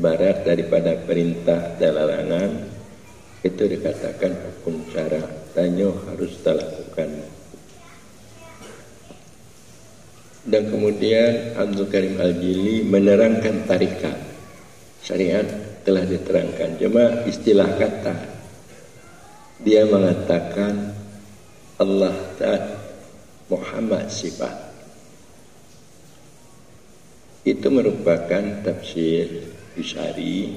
ibarat daripada perintah dan larangan, itu dikatakan hukum syara, tanyo harus dilakukan. Dan kemudian Abdul Karim Al-Jili menerangkan tarikat. Syariat telah diterangkan, cuma istilah kata. Dia mengatakan Allah Ta'ala Muhammad sifat. Itu merupakan tafsir Isyari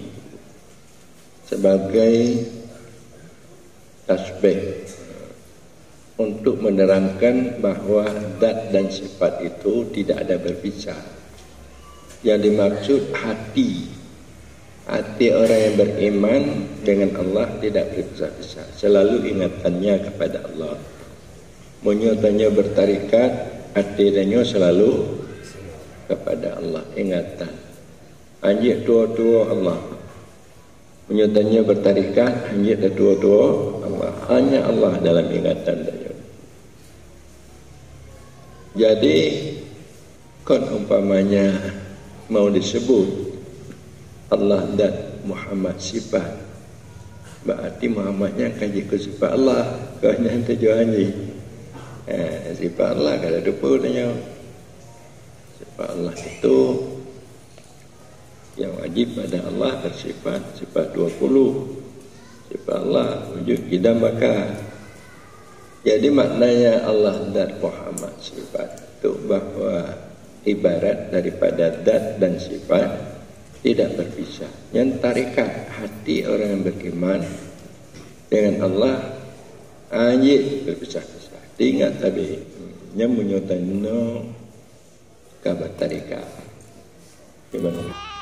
sebagai tasbih untuk menerangkan bahwa zat dan sifat itu tidak ada berpisah. Yang dimaksud hati orang yang beriman dengan Allah tidak berpisah-pisah, selalu ingatannya kepada Allah. Menyatanya bertarikat, hatinya selalu kepada Allah, ingatan. Anjir tua-tua Allah. Menyatanya bertarikat, anjir tua-tua Allah. Hanya Allah dalam ingatan dia. Jadi, kon umpamanya mau disebut Allah dan Muhammad sifat, berarti Muhammadnya kaji ke sifat Allah. Kau yang tujuannya sifat Allah kalau dupa tanya. Sifat Allah itu yang wajib pada Allah bersifat sifat 20. Sifat Allah wujud kidam baka. Jadi maknanya Allah dan Muhammad sifat itu bahwa ibarat daripada zat dan sifat tidak berpisah. Yang tarikat hati orang yang beriman dengan Allah hanya berpisah-pisah. Ingat tadi yang menyatakan kabar tarikat. Gimana?